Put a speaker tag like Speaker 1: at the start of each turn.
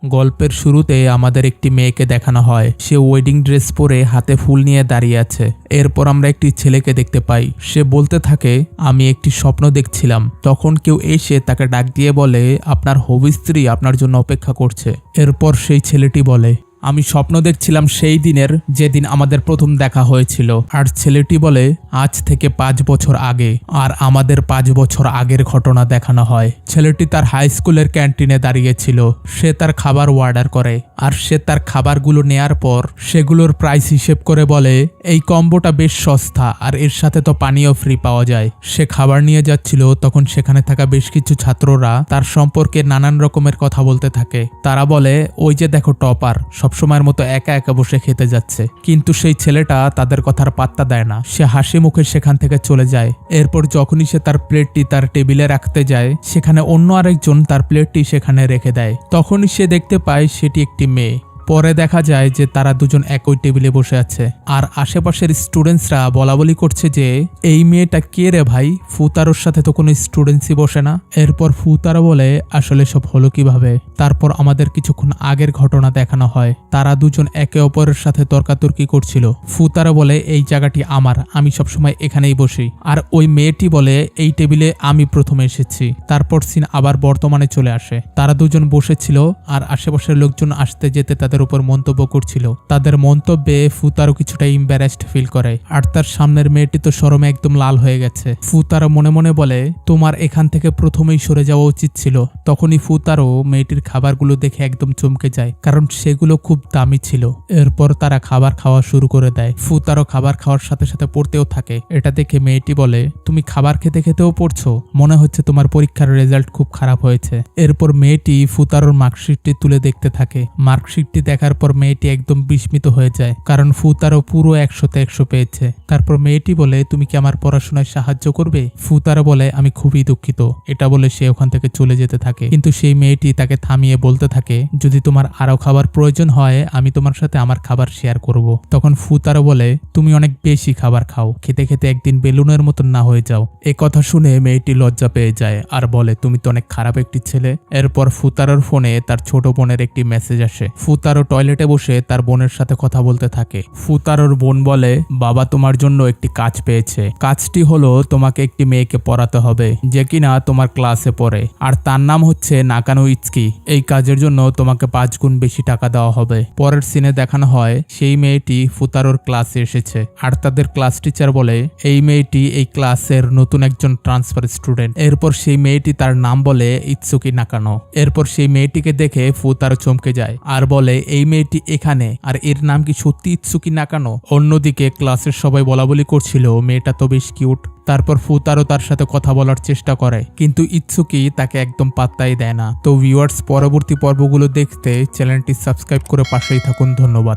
Speaker 1: গল্পের শুরুতে আমাদের একটি মেয়েকে দেখানো হয়। সে ওয়েডিং ড্রেস পরে হাতে ফুল নিয়ে দাঁড়িয়ে আছে। এরপর আমরা একটি ছেলেকে দেখতে পাই। সে বলতে থাকে, আমি একটি স্বপ্ন দেখছিলাম। তখন কেউ এসে তাকে ডাক দিয়ে বলে, আপনার হবু স্ত্রী আপনার জন্য অপেক্ষা করছে। এরপর সেই ছেলেটি বলে, আমি স্বপ্ন দেখছিলাম সেই দিনের যেদিন আমাদের প্রথম দেখা হয়েছিল। আর ছেলেটি বলে, আজ থেকে 5 বছর আগে। আর আমাদের 5 বছর আগের ঘটনা দেখানো হয়। ছেলেটি তার হাই স্কুলের ক্যান্টিনে দাঁড়িয়েছিল। সে তার খাবার অর্ডার করে। আর সে তার খাবারগুলো নেয়ার পর সেগুলোর প্রাইস হিসেব করে বলে, এই কম্বোটা বেশ সস্তা আর এর সাথে তো পানীয় ফ্রি পাওয়া যায়। সে খাবার নিয়ে যাচ্ছিল, তখন সেখানে থাকা বেশ কিছু ছাত্ররা তার সম্পর্কে নানান রকমের কথা বলতে থাকে। তারা বলে, ওই যে দেখো টপার, সবসময়ের মতো একা একা বসে খেতে যাচ্ছে। কিন্তু সেই ছেলেটা তাদের কথার পাত্তা দেয় না। সে হাসি মুখে সেখান থেকে চলে যায়। এরপর যখনই সে তার প্লেটটি তার টেবিলে রাখতে যায়, সেখানে অন্য আরেকজন তার প্লেটটি সেখানে রেখে দেয়। তখনই সে দেখতে পায় সেটি একটি মেয়ে। পরে দেখা যায় যে তারা দুজন একই টেবিলে বসে আছে। আর আশেপাশের স্টুডেন্টসরা বলাবলি করছে যে, এই মেয়েটা কে রে ভাই, ফুতারোর সাথে তো কোনো স্টুডেন্টসই বসে না। এরপর ফুতারো বলে, আসলে সব হলো কিভাবে। তারপর আমাদের কিছুক্ষণ আগের ঘটনা দেখানো হয়। তারা দুজন একে অপরের সাথে তর্কাতর্কি করছিল। ফুতারো বলে, এই জায়গাটি আমার, আমি সবসময় এখানেই বসি। আর ওই মেয়েটি বলে, এই টেবিলে আমি প্রথমে এসেছি। তারপর সিন আবার বর্তমানে চলে আসে। তারা দুজন বসেছিল আর আশেপাশের লোকজন আসতে যেতে তাদের উপর মন্তব্য করছিল। তাদের মন্তব্যে ফুতারো কিছুটা ইম্বারেসড ফিল করে। আর তার সামনের মেয়েটি তো শরমে একদম লাল হয়ে গেছে। ফুতারো মনে মনে বলে, তোমার এখান থেকে প্রথমেই সরে যাওয়া উচিত ছিল। তখনই ফুতারো মেয়েটির খাবারগুলো দেখে একদম চমকে যায়, কারণ সেগুলো খুব দামি ছিল। এরপর তারা খাবার খাওয়া শুরু করে দেয়। ফুতারো খাবার খাওয়ার সাথে সাথে পড়তেও থাকে। এটা দেখে মেয়েটি বলে, তুমি খাবার খেতে খেতেও পড়ছো, মনে হচ্ছে তোমার পরীক্ষার রেজাল্ট খুব খারাপ হয়েছে। এরপর মেয়েটি ফুতারোর মার্কশিটটি তুলে দেখতে থাকে। মার্কশিটটি দেখার পর মেয়েটি একদম বিস্মিত হয়ে যায়, কারণ ফুতারো পুরো 100তে 100 পেয়েছে। তারপর মেয়েটি বলে, তুমি কি আমার পড়াশোনায় সাহায্য করবে? ফুতারো বলে, আমি খুবই দুঃখিত। এটা বলে সে ওখান থেকে চলে যেতে থাকে। কিন্তু সেই মেয়েটি তাকে থামিয়ে বলতে থাকে, যদি তোমার আরো খাবার প্রয়োজন হয়, আমি তোমার সাথে আমার খাবার শেয়ার করব। তখন ফুতারো বলে, তুমি অনেক বেশি খাবার খাও, খেতে খেতে একদিন বেলুনের মতন না হয়ে যাও। এ কথা শুনে মেয়েটি লজ্জা পেয়ে যায় আর বলে, তুমি তো অনেক খারাপ একটি ছেলে। এরপর ফুতারোর ফোনে তার ছোট বোনের একটি মেসেজ আসে। ফুতারো টয়লেটে বসে তার বোনের সাথে কথা বলতে থাকে। ফুতারোর বোন বলে, বাবা তোমার জন্য একটি কাজ পেয়েছে। কাজটি হলো তোমাকে একটি মেয়েকে পড়াতে হবে, যে কিনা তোমার ক্লাসে পড়ে, আর তার নাম হচ্ছে নাকানো ইৎসুকি। এই কাজের জন্য তোমাকে 5 গুণ বেশি টাকা দেওয়া হবে। পরের সিনে দেখানো হয় সেই মেয়েটি ফুতারোর ক্লাসে এসেছে। আর তাদের ক্লাস টিচার বলে, এই মেয়েটি এই ক্লাসের নতুন একজন ট্রান্সফার স্টুডেন্ট। এরপর সেই মেয়েটি তার নাম বলে ইৎসুকি নাকানো। এরপর সেই মেয়েটিকে দেখে ফুতারো চমকে যায় আর বলে, এই মেয়েটি এখানে, আর এর নাম কি সত্যি ইৎসুকি নাকানো? অন্যদিকে ক্লাসের সবাই বলাবলি করছিল, মেয়েটা তো বেশ কিউট। তারপর ফুতারো তার সাথে কথা বলার চেষ্টা করে, কিন্তু ইৎসুকি তাকে একদম পাত্তাই দেয় না। তো ভিউয়ার্স, পরবর্তী পর্বগুলো দেখতে চ্যানেলটি সাবস্ক্রাইব করে পাশেই থাকুন। ধন্যবাদ।